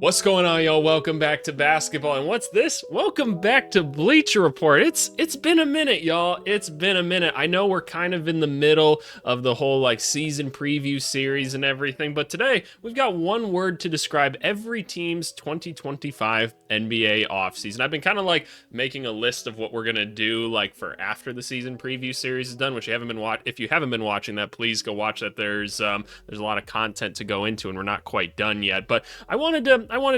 What's going on, y'all? Welcome back to basketball. And what's this? Welcome back to Bleacher Report. It's been a minute, y'all. It's been a minute. I know we're kind of in the middle of the whole season preview series and everything, but today we've got one word to describe every team's 2025 NBA offseason. I've been kind of making a list of what we're gonna do for after the season preview series is done, which if you haven't been watching that, please go watch that. There's a lot of content to go into, and we're not quite done yet. But I wanted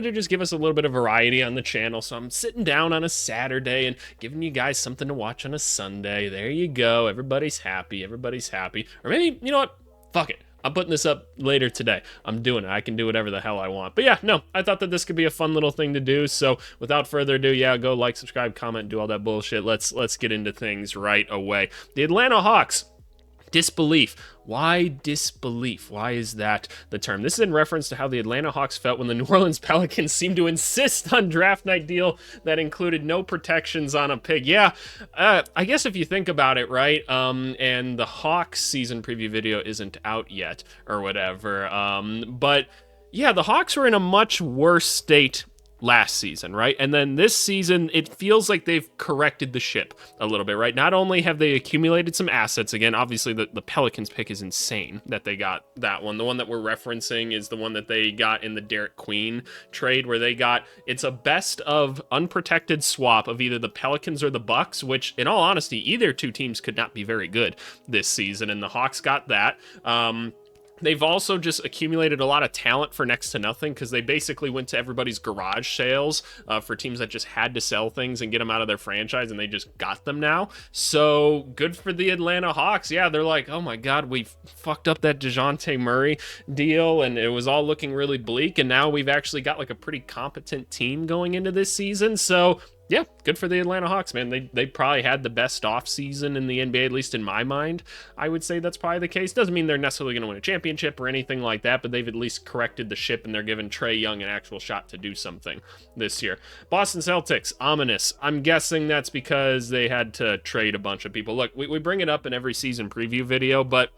to just give us a little bit of variety on the channel. So I'm sitting down on a Saturday and giving you guys something to watch on a Sunday. There you go. Everybody's happy. Everybody's happy. Or maybe, you know what? Fuck it. I'm putting this up later today. I'm doing it. I can do whatever the hell I want. But yeah, no, I thought that this could be a fun little thing to do. So without further ado, yeah, go like, subscribe, comment, do all that bullshit. Let's get into things right away. The Atlanta Hawks. Disbelief. Why disbelief? Why is that the term? This is in reference to how the Atlanta Hawks felt when the New Orleans Pelicans seemed to insist on draft night deal that included no protections on a pick. Yeah, I guess if you think about it, right, and the Hawks season preview video isn't out yet or whatever, but yeah, the Hawks were in a much worse state last season, right? And then this season, it feels like they've corrected the ship a little bit, right? Not only have they accumulated some assets, again, obviously the Pelicans pick is insane that they got that one. The one that we're referencing is the one that they got in the Derek Queen trade, where it's a best of unprotected swap of either the Pelicans or the Bucks, which in all honesty, either two teams could not be very good this season, and the Hawks got that. They've also just accumulated a lot of talent for next to nothing, because they basically went to everybody's garage sales for teams that just had to sell things and get them out of their franchise, and they just got them now. So good for the Atlanta Hawks. Yeah, they're like, oh my God, we fucked up that DeJounte Murray deal, and it was all looking really bleak, and now we've actually got a pretty competent team going into this season. So yeah, good for the Atlanta Hawks, man. They probably had the best offseason in the NBA, at least in my mind. I would say that's probably the case. Doesn't mean they're necessarily going to win a championship or anything like that, but they've at least corrected the ship, and they're giving Trae Young an actual shot to do something this year. Boston Celtics, ominous. I'm guessing that's because they had to trade a bunch of people. Look, we bring it up in every season preview video, but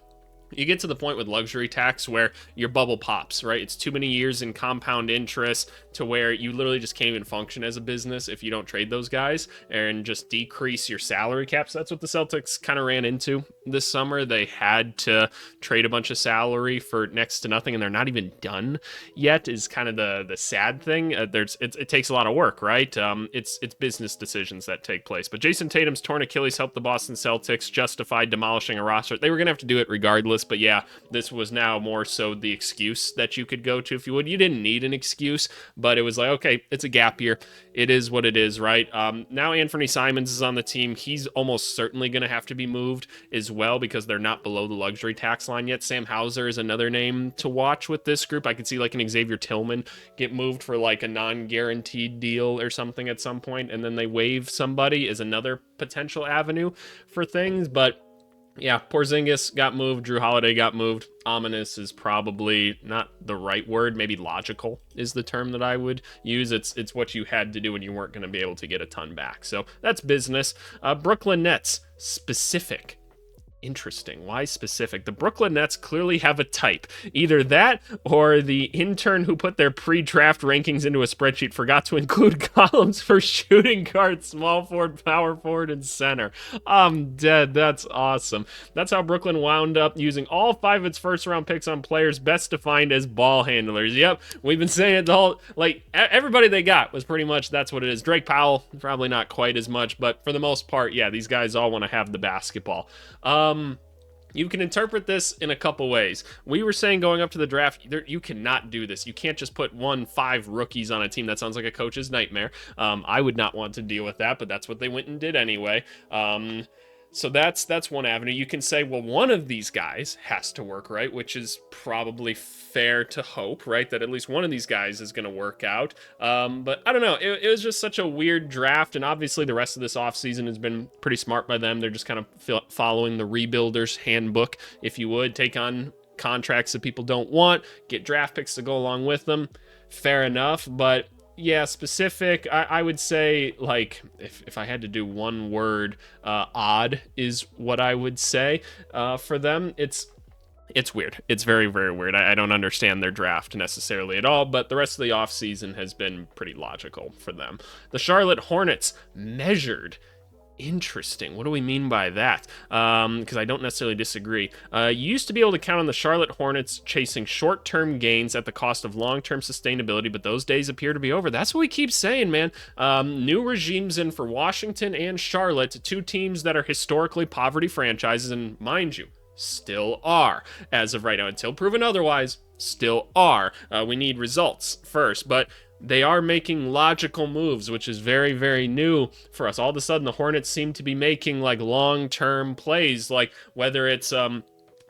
you get to the point with luxury tax where your bubble pops, right? It's too many years in compound interest to where you literally just can't even function as a business if you don't trade those guys and just decrease your salary caps. That's what the Celtics kind of ran into this summer. They had to trade a bunch of salary for next to nothing, and they're not even done yet, is kind of the sad thing. It takes a lot of work, right? It's business decisions that take place. But Jason Tatum's torn Achilles helped the Boston Celtics justify demolishing a roster. They were going to have to do it regardless. But yeah, this was now more so the excuse that you could go to if you would. You didn't need an excuse, but it was like, okay, it's a gap year. It is what it is, right? Now Anthony Simons is on the team. He's almost certainly going to have to be moved as well, because they're not below the luxury tax line yet. Sam Hauser is another name to watch with this group. I could see an Xavier Tillman get moved for a non-guaranteed deal or something at some point, and then they waive somebody is another potential avenue for things. But yeah, Porzingis got moved. Drew Holiday got moved. Ominous is probably not the right word. Maybe logical is the term that I would use. It's what you had to do when you weren't going to be able to get a ton back. So that's business. Brooklyn Nets, specific. Interesting. Why specific? The Brooklyn Nets clearly have a type. Either that or the intern who put their pre-draft rankings into a spreadsheet forgot to include columns for shooting guard, small forward, power forward, and center. I'm dead. That's awesome. That's how Brooklyn wound up using all 5 of its first-round picks on players best defined as ball handlers. Yep, we've been saying it the whole... everybody they got was pretty much that's what it is. Drake Powell, probably not quite as much, but for the most part, yeah, these guys all want to have the basketball. You can interpret this in a couple ways. We were saying going up to the draft, you cannot do this. You can't just put 5 rookies on a team. That sounds like a coach's nightmare. I would not want to deal with that, but that's what they went and did anyway. So that's one avenue. You can say, well, one of these guys has to work, right? Which is probably fair to hope, right? That at least one of these guys is going to work out. But I don't know. It was just such a weird draft. And obviously the rest of this offseason has been pretty smart by them. They're just kind of following the rebuilder's handbook, if you would. Take on contracts that people don't want, get draft picks to go along with them. Fair enough. But yeah, specific, I would say, if I had to do one word, odd is what I would say for them. It's weird. It's very, very weird. I don't understand their draft necessarily at all, but the rest of the offseason has been pretty logical for them. The Charlotte Hornets measured. Interesting. What do we mean by that? Because I don't necessarily disagree. You used to be able to count on the Charlotte Hornets chasing short-term gains at the cost of long-term sustainability, but those days appear to be over. That's what we keep saying, man. New regimes in for Washington and Charlotte, two teams that are historically poverty franchises, and mind you, still are, as of right now, until proven otherwise, still are. We need results first, but they are making logical moves, which is very, very new for us. All of a sudden, the Hornets seem to be making like long-term plays, like whether it's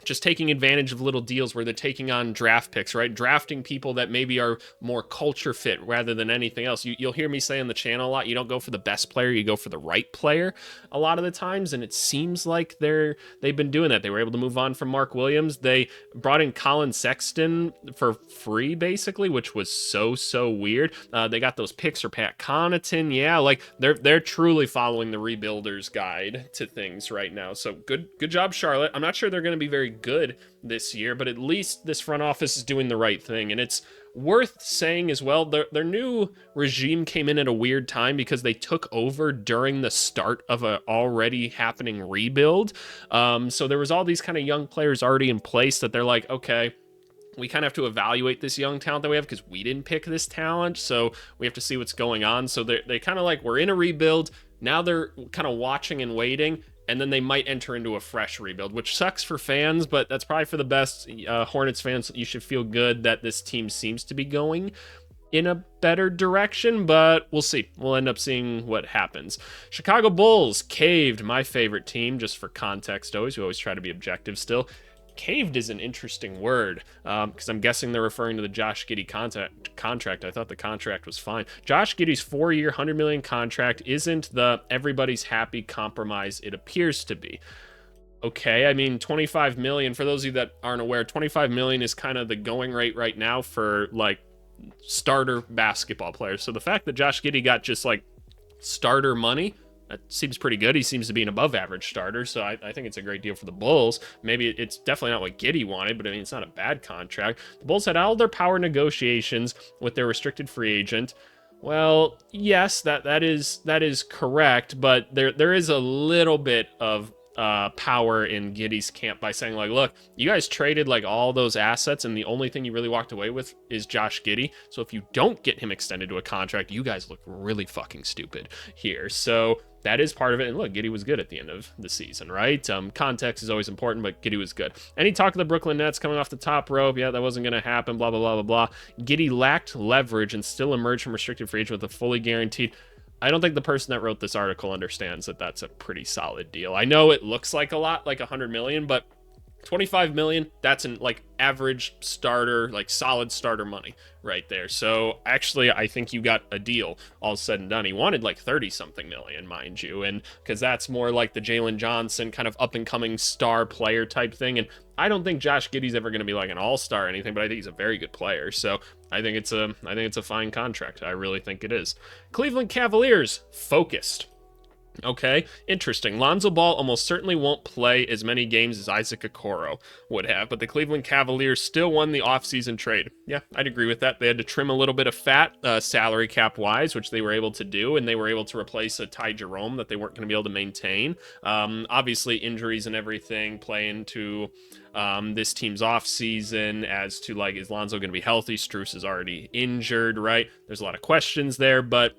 just taking advantage of little deals where they're taking on draft picks, right? Drafting people that maybe are more culture fit rather than anything else. You'll hear me say on the channel a lot, you don't go for the best player, you go for the right player a lot of the times, and it seems like they've been doing that. They were able to move on from Mark Williams. They brought in Colin Sexton for free, basically, which was so weird. They got those picks for Pat Connaughton. Yeah, like they're truly following the rebuilder's guide to things right now. So good job, Charlotte. I'm not sure they're going to be very good this year, but at least this front office is doing the right thing. And it's worth saying as well, their new regime came in at a weird time because they took over during the start of a already happening rebuild. So there was all these kind of young players already in place that they're like, okay, we kind of have to evaluate this young talent that we have because we didn't pick this talent. So we have to see what's going on. So they kind of like, we're in a rebuild. Now they're kind of watching and waiting. And then they might enter into a fresh rebuild, which sucks for fans, but that's probably for the best. Hornets fans, you should feel good that this team seems to be going in a better direction, but we'll see. We'll end up seeing what happens. Chicago Bulls caved, my favorite team, just for context always. We always try to be objective still. Caved is an interesting word because I'm guessing they're referring to the Josh Giddey contract. I thought the contract was fine. Josh Giddey's 4-year, $100 million contract isn't the everybody's happy compromise it appears to be. Okay, I mean, $25 million, for those of you that aren't aware, $25 million is kind of the going rate right now for like starter basketball players. So the fact that Josh Giddey got just like starter money, that seems pretty good. He seems to be an above average starter, so I think it's a great deal for the Bulls. Maybe it's definitely not what Giddey wanted, but I mean, it's not a bad contract. The Bulls had all their power negotiations with their restricted free agent. Well, yes, that is correct, but there is a little bit of power in Giddey's camp by saying like, look, you guys traded like all those assets and the only thing you really walked away with is Josh Giddey. So if you don't get him extended to a contract, you guys look really fucking stupid here. So that is part of it. And look, Giddey was good at the end of the season, right? Context is always important, but Giddey was good. Any talk of the Brooklyn Nets coming off the top rope? Yeah, that wasn't going to happen, blah, blah, blah, blah, blah. Giddey lacked leverage and still emerged from restricted free agent with a fully guaranteed. I don't think the person that wrote this article understands that that's a pretty solid deal. I know it looks like a lot, like 100 million, but 25 million, that's an like average starter, like solid starter money right there. So actually, I think you got a deal all said and done. He wanted like 30 something million, mind you, and because that's more like the Jalen Johnson kind of up and coming star player type thing. And I don't think Josh Giddey's ever going to be like an all-star or anything, but I think he's a very good player. So I think it's a fine contract. I really think it is. Cleveland Cavaliers focused. Okay, interesting. Lonzo Ball almost certainly won't play as many games as Isaac Okoro would have, but the Cleveland Cavaliers still won the offseason trade. Yeah, I'd agree with that. They had to trim a little bit of fat salary cap-wise, which they were able to do, and they were able to replace a Ty Jerome that they weren't going to be able to maintain. Obviously, injuries and everything play into this team's offseason as to, like, is Lonzo going to be healthy? Strus is already injured, right? There's a lot of questions there, but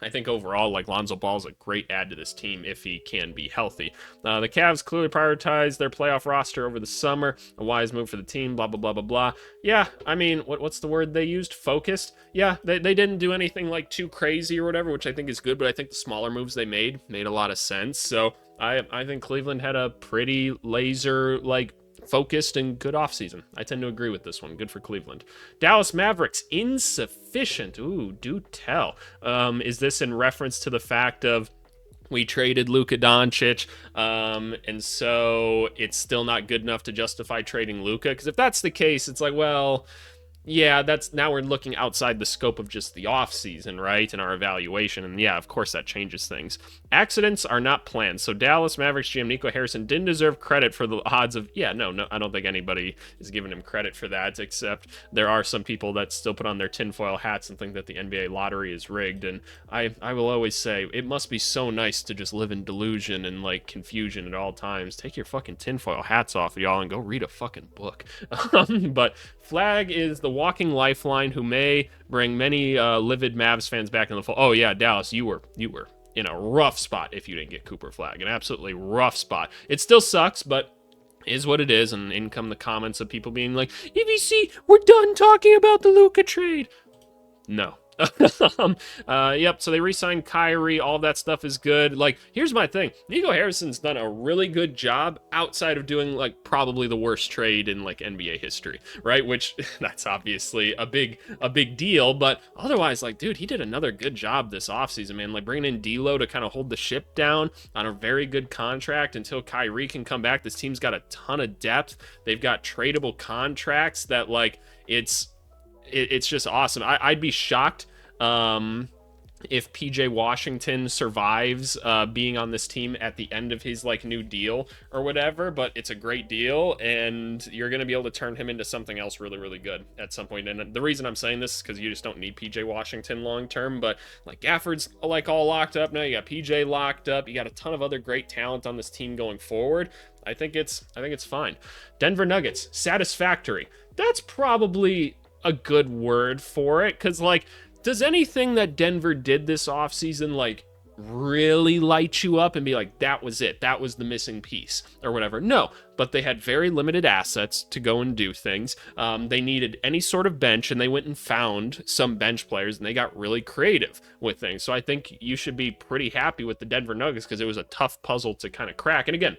I think overall, like, Lonzo Ball is a great add to this team if he can be healthy. The Cavs clearly prioritized their playoff roster over the summer. A wise move for the team, blah, blah, blah, blah, blah. Yeah, I mean, what's the word they used? Focused? Yeah, they didn't do anything, like, too crazy or whatever, which I think is good, but I think the smaller moves they made a lot of sense. So I think Cleveland had a pretty laser, like, focused and good offseason. I tend to agree with this one. Good for Cleveland. Dallas Mavericks, insufficient. Ooh, do tell. Is this in reference to the fact of we traded Luka Doncic, and so it's still not good enough to justify trading Luka? Because if that's the case, it's like, well, Yeah, that's now we're looking outside the scope of just the off season, right? And our evaluation. And yeah, of course that changes things. Accidents are not planned. So Dallas Mavericks GM Nico Harrison didn't deserve credit for the odds of no, I don't think anybody is giving him credit for that, except there are some people that still put on their tinfoil hats and think that the NBA lottery is rigged. And I will always say it must be so nice to just live in delusion and like confusion at all times. Take your fucking tinfoil hats off, y'all, and go read a fucking book. But Flag is the walking lifeline who may bring many livid Mavs fans back in the fold. Oh yeah, Dallas, you were in a rough spot if you didn't get Cooper Flag, an absolutely rough spot. It still sucks, but is what it is. And in come the comments of people being like, EVC, we're done talking about the Luka trade. No. Yep, so they re-signed Kyrie. All of that stuff is good. Like, here's my thing. Nico Harrison's done a really good job outside of doing, like, probably the worst trade in, like, NBA history, right? Which, that's obviously a big deal, but otherwise, like, dude, he did another good job this offseason, man. Like, bringing in D'Lo to kind of hold the ship down on a very good contract until Kyrie can come back. This team's got a ton of depth. They've got tradable contracts that, like, it's just awesome. I'd be shocked if PJ Washington survives being on this team at the end of his like new deal or whatever, but it's a great deal and you're going to be able to turn him into something else really, really good at some point. And the reason I'm saying this is because you just don't need PJ Washington long term, but like Gafford's like all locked up now. You got PJ locked up. You got a ton of other great talent on this team going forward. I think it's fine. Denver Nuggets, satisfactory. That's probably a good word for it, because like, does anything that Denver did this offseason like really light you up and be like, that was it, that was the missing piece or whatever? No, but they had very limited assets to go and do things. They needed any sort of bench, and they went and found some bench players, and they got really creative with things. So I think you should be pretty happy with the Denver Nuggets, because it was a tough puzzle to kind of crack. And again,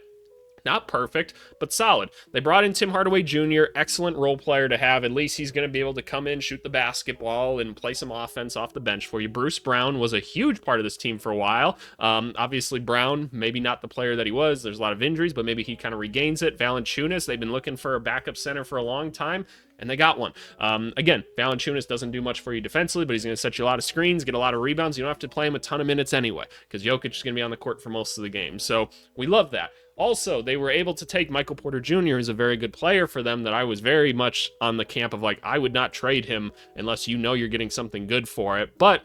not perfect, but solid. They brought in Tim Hardaway Jr., excellent role player to have. At least he's going to be able to come in, shoot the basketball, and play some offense off the bench for you. Bruce Brown was a huge part of this team for a while. Obviously, Brown, maybe not the player that he was. There's a lot of injuries, but maybe he kind of regains it. Valanciunas, they've been looking for a backup center for a long time, and they got one. Again, Valanciunas doesn't do much for you defensively, but he's going to set you a lot of screens, get a lot of rebounds. You don't have to play him a ton of minutes anyway, because Jokic is going to be on the court for most of the game. So we love that. Also, they were able to take Michael Porter Jr. as a very good player for them that I was very much on the camp of like, I would not trade him unless you know you're getting something good for it. But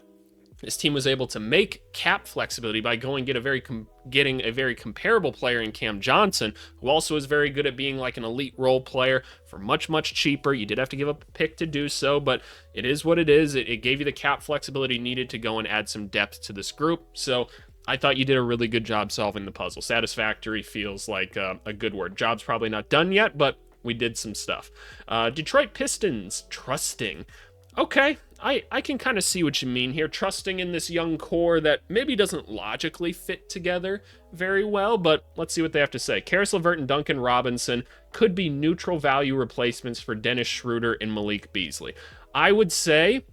this team was able to make cap flexibility by going getting a very comparable player in Cam Johnson, who also is very good at being like an elite role player for much, much cheaper. You did have to give up a pick to do so, but it is what it is. It gave you the cap flexibility needed to go and add some depth to this group. So I thought you did a really good job solving the puzzle. Satisfactory feels like a good word. Job's probably not done yet, but we did some stuff. Detroit Pistons, trusting. Okay, I can kind of see what you mean here. Trusting in this young core that maybe doesn't logically fit together very well, but let's see what they have to say. Karis LeVert and Duncan Robinson could be neutral value replacements for Dennis Schroeder and Malik Beasley. I would say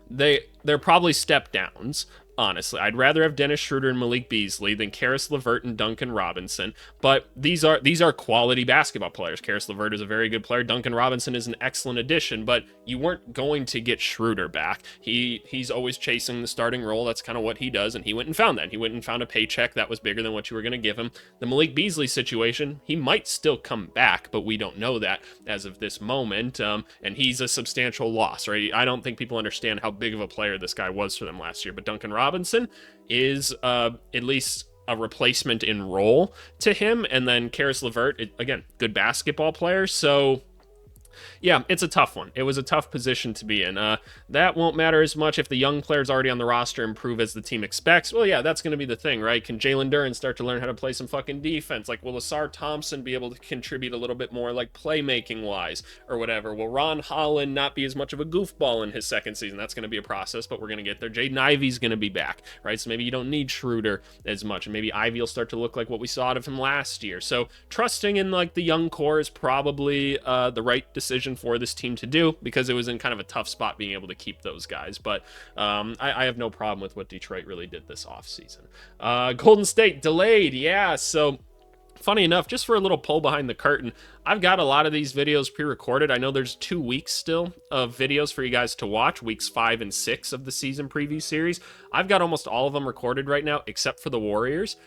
they're probably step downs. Honestly, I'd rather have Dennis Schroeder and Malik Beasley than Karis LeVert and Duncan Robinson. But these are quality basketball players. Karis LeVert is a very good player. Duncan Robinson is an excellent addition, but you weren't going to get Schroeder back. He's always chasing the starting role. That's kind of what he does, and he went and found that. He went and found a paycheck that was bigger than what you were going to give him. The Malik Beasley situation, he might still come back, but we don't know that as of this moment, and he's a substantial loss, right? I don't think people understand how big of a player this guy was for them last year, but Duncan Robinson is at least a replacement in role to him. And then Karis LeVert, again, good basketball player. So yeah, it's a tough one. It was a tough position to be in. That won't matter as much if the young players already on the roster improve as the team expects. Well, yeah, that's going to be the thing, right? Can Jalen Duren start to learn how to play some fucking defense? Like, will Asar Thompson be able to contribute a little bit more, like, playmaking-wise or whatever? Will Ron Holland not be as much of a goofball in his second season? That's going to be a process, but we're going to get there. Jaden Ivey's going to be back, right? So maybe you don't need Schroeder as much, and maybe Ivey will start to look like what we saw out of him last year. So trusting in, like, the young core is probably the right decision for this team to do, because it was in kind of a tough spot being able to keep those guys. But I have no problem with what Detroit really did this offseason. Golden State delayed. Yeah, so Funny enough, just for a little pull behind the curtain, I've got a lot of these videos pre-recorded. I know there's 2 weeks still of videos for you guys to watch, weeks 5 and 6 of the season preview series. I've got almost all of them recorded right now, except for the Warriors,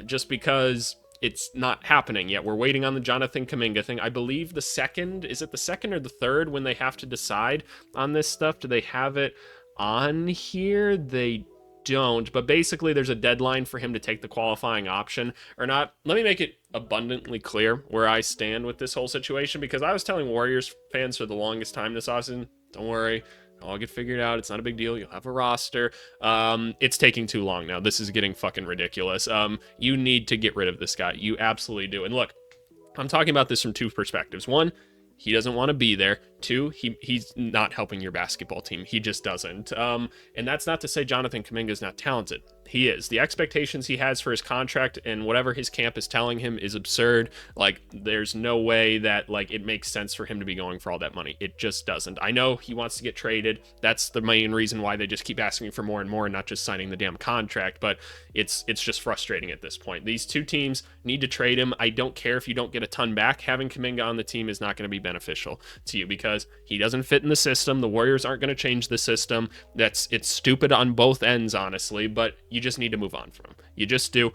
just because it's not happening yet. We're waiting on the Jonathan Kuminga thing. I believe is it the second or the third when they have to decide on this stuff? Do they have it on here? They don't, but basically there's a deadline for him to take the qualifying option or not. Let me make it abundantly clear where I stand with this whole situation, because I was telling Warriors fans for the longest time this offseason, don't worry, I'll get figured out. It's not a big deal. You'll have a roster. It's taking too long now. This is getting fucking ridiculous. You need to get rid of this guy. You absolutely do. And look, I'm talking about this from two perspectives. One, he doesn't want to be there. Two, he's not helping your basketball team. He just doesn't. And that's not to say Jonathan Kuminga is not talented. He is. The expectations he has for his contract and whatever his camp is telling him is absurd. Like, there's no way that, like, it makes sense for him to be going for all that money. It just doesn't. I know he wants to get traded. That's the main reason why they just keep asking for more and more and not just signing the damn contract. But it's just frustrating at this point. These two teams need to trade him. I don't care if you don't get a ton back. Having Kuminga on the team is not going to be beneficial to you because he doesn't fit in the system. The Warriors aren't going to change the system. It's stupid on both ends, honestly, but you just need to move on from him. You just do.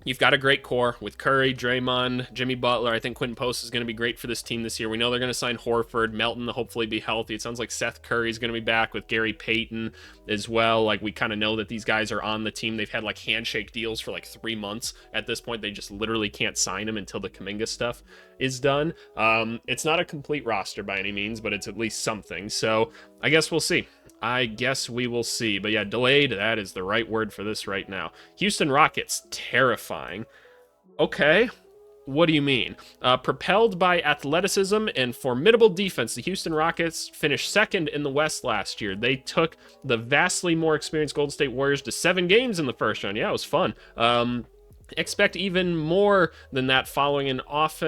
You've got a great core with Curry, Draymond, Jimmy Butler. I think Quentin Post is going to be great for this team this year. We know they're going to sign Horford. Melton will hopefully be healthy. It sounds like Seth Curry is going to be back with Gary Payton as well. Like, we kind of know that these guys are on the team. They've had like handshake deals for like 3 months at this point. They just literally can't sign them until the Kuminga stuff is done. It's not a complete roster by any means, but it's at least something. So I guess we'll see. I guess we will see. But yeah, delayed, that is the right word for this right now. Houston Rockets, terrifying. Okay, what do you mean? Propelled by athleticism and formidable defense, the Houston Rockets finished second in the West last year. They took the vastly more experienced Golden State Warriors to 7 games in the first round. Yeah, it was fun. Expect even more than that following an off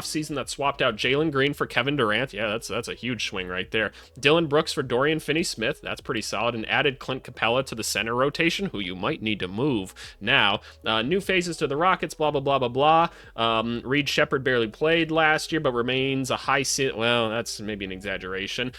season that swapped out Jalen Green for Kevin Durant. Yeah, that's a huge swing right there. Dylan Brooks for Dorian Finney-Smith. That's pretty solid. And added Clint Capella to the center rotation, who you might need to move now. New faces to the Rockets, blah, blah, blah, blah, blah. Reed Shepherd barely played last year, but remains a well, that's maybe an exaggeration.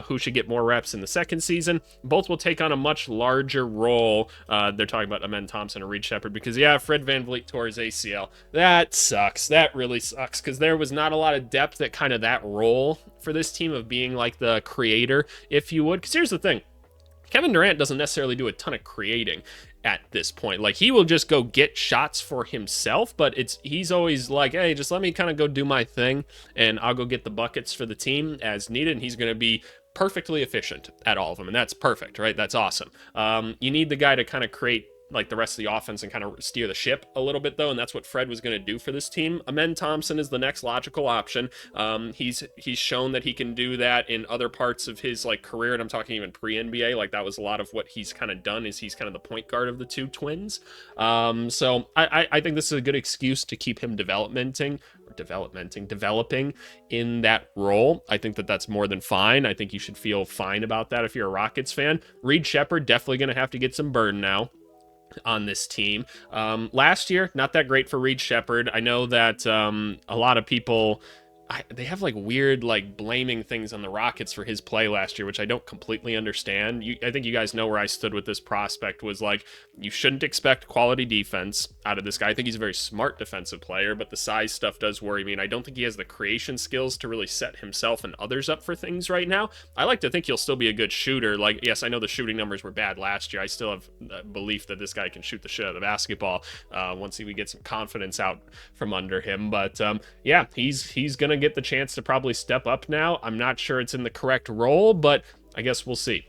Who should get more reps in the second season. Both will take on a much larger role. They're talking about Amen Thompson and Reed Shepherd because, yeah, Fred VanVleet tore his ACL. That sucks. That really sucks because there was not a lot of depth at kind of that role for this team of being like the creator, if you would. Because here's the thing. Kevin Durant doesn't necessarily do a ton of creating at this point. Like, he will just go get shots for himself, but he's always like, hey, just let me kind of go do my thing and I'll go get the buckets for the team as needed. And he's going to be perfectly efficient at all of them. And that's perfect, right? That's awesome. You need the guy to kind of create like the rest of the offense and kind of steer the ship a little bit, though, and that's what Fred was going to do for this team. Amen Thompson is the next logical option. He's shown that he can do that in other parts of his like career, and I'm talking even pre-NBA. Like, that was a lot of what he's kind of done, is he's kind of the point guard of the two twins. So I think this is a good excuse to keep him developing in that role. I think that's more than fine. I think you should feel fine about that if you're a Rockets fan. Reed Shepherd definitely going to have to get some burn now on this team. Last year, not that great for Reed Shepherd. I know that a lot of people, they have like weird like blaming things on the Rockets for his play last year, which I don't completely understand. I think you guys know where I stood with this prospect, was like, you shouldn't expect quality defense out of this guy. I think he's a very smart defensive player, but the size stuff does worry me, and I don't think he has the creation skills to really set himself and others up for things right now. I like to think he'll still be a good shooter. Like, yes, I know the shooting numbers were bad last year. I still have belief that this guy can shoot the shit out of the basketball once we get some confidence out from under him. But yeah, he's gonna get the chance to probably step up now. I'm not sure it's in the correct role, but I guess we'll see.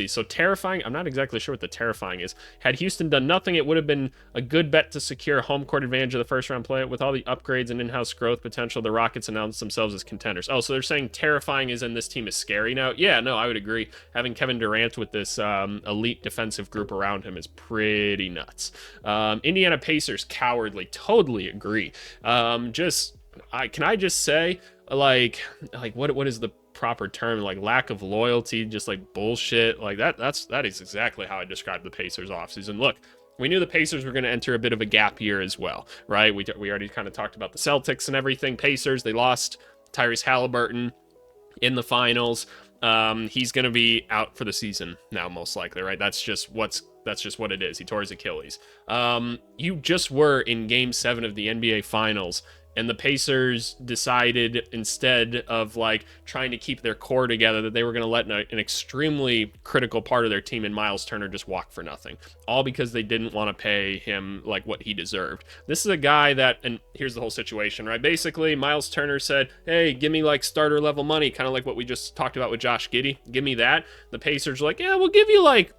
So terrifying, I'm not exactly sure what the terrifying is. Had Houston done nothing, it would have been a good bet to secure home court advantage of the first round play. With all the upgrades and in-house growth potential, the Rockets announced themselves as contenders. Oh, so they're saying terrifying is in this team is scary now? Yeah, no, I would agree. Having Kevin Durant with this elite defensive group around him is pretty nuts. Indiana Pacers, cowardly. Totally agree. Can I just say, like what is the proper term? Like, lack of loyalty, just like bullshit. Like that is exactly how I describe the Pacers offseason. Look, we knew the Pacers were going to enter a bit of a gap year as well, right? We already kind of talked about the Celtics and everything. Pacers, they lost Tyrese Halliburton in the finals. He's going to be out for the season now, most likely, right? That's just what it is. He tore his Achilles. You just were in Game 7 of the NBA Finals, and the Pacers decided, instead of like trying to keep their core together, that they were going to let an extremely critical part of their team in Miles Turner just walk for nothing, all because they didn't want to pay him like what he deserved. This is a guy that, and here's the whole situation, right? Basically, Miles Turner said, hey, give me like starter level money, kind of like what we just talked about with Josh Giddey. Give me that. The Pacers were like, yeah, we'll give you like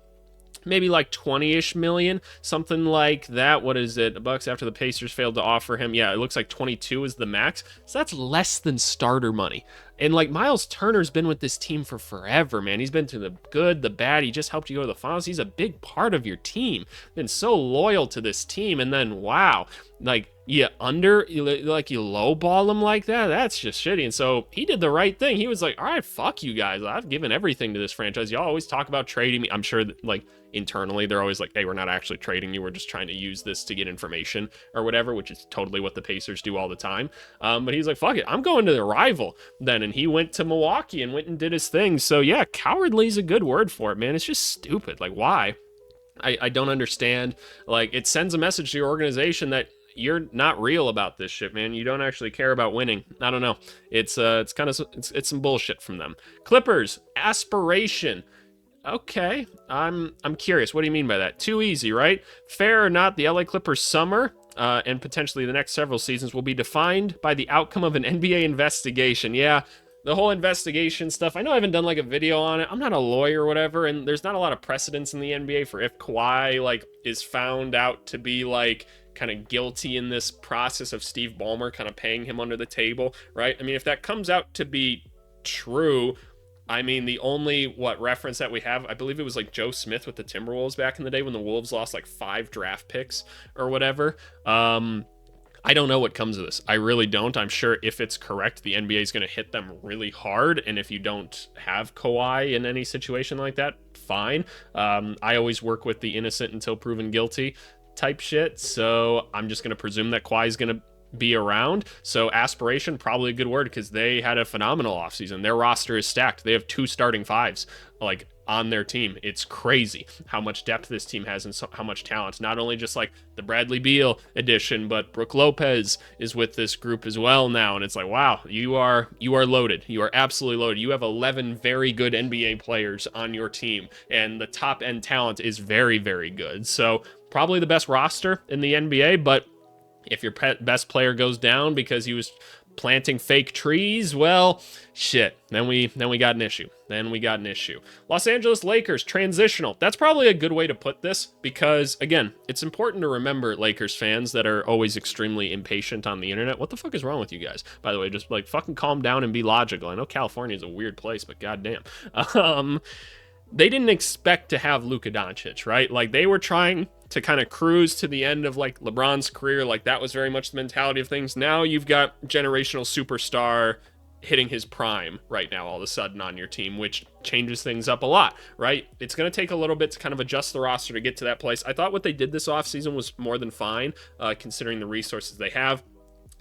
maybe like 20-ish million, something like that. What is it? $1 after the Pacers failed to offer him. Yeah, it looks like 22 is the max. So that's less than starter money. And like Miles Turner's been with this team for forever, man. He's been to the good, the bad. He just helped you go to the finals. He's a big part of your team. Been so loyal to this team. And then, wow, like you lowball him like that. That's just shitty. And so he did the right thing. He was like, all right, fuck you guys. I've given everything to this franchise. Y'all always talk about trading me. I'm sure that, like, internally they're always like, hey, we're not actually trading you, we're just trying to use this to get information or whatever, which is totally what the Pacers do all the time. But he's like, fuck it, I'm going to the rival then. And he went to Milwaukee and went and did his thing. So yeah, cowardly is a good word for it, man. It's just stupid. Like, why? I don't understand. Like, it sends a message to your organization that you're not real about this shit, man. You don't actually care about winning. I don't know. It's some bullshit from them. Clippers, aspiration. Okay, I'm curious. What do you mean by that? Too easy, right? Fair or not, the LA Clippers summer and potentially the next several seasons will be defined by the outcome of an NBA investigation. Yeah, the whole investigation stuff. I know I haven't done like a video on it. I'm not a lawyer or whatever, and there's not a lot of precedence in the NBA for if Kawhi like is found out to be like kind of guilty in this process of Steve Ballmer kind of paying him under the table, right? I mean, if that comes out to be true, I mean, the only reference that we have, I believe it was like Joe Smith with the Timberwolves back in the day when the Wolves lost like 5 draft picks or whatever. I don't know what comes of this. I really don't. I'm sure if it's correct, the NBA is going to hit them really hard. And if you don't have Kawhi in any situation like that, fine. I always work with the innocent until proven guilty type shit. So I'm just going to presume that Kawhi is going to be around. So aspiration, probably a good word, because they had a phenomenal offseason. Their roster is stacked. They have 2 starting fives like on their team. It's crazy how much depth this team has and how much talent. Not only just like the Bradley Beal addition, but Brook Lopez is with this group as well now. And it's like, wow, you are loaded. You are absolutely loaded. You have 11 very good NBA players on your team, and the top end talent is very, very good. So probably the best roster in the NBA, but if your best player goes down because he was planting fake trees, well, shit. Then we got an issue. Los Angeles Lakers, transitional. That's probably a good way to put this because, again, it's important to remember, Lakers fans that are always extremely impatient on the internet. What the fuck is wrong with you guys? By the way, just like fucking calm down and be logical. I know California is a weird place, but goddamn. They didn't expect to have Luka Doncic, right? Like, they were trying to kind of cruise to the end of like LeBron's career. Like, that was very much the mentality of things. Now you've got generational superstar hitting his prime right now all of a sudden on your team, which changes things up a lot, right? It's going to take a little bit to kind of adjust the roster to get to that place. I thought what they did this offseason was more than fine, considering the resources they have.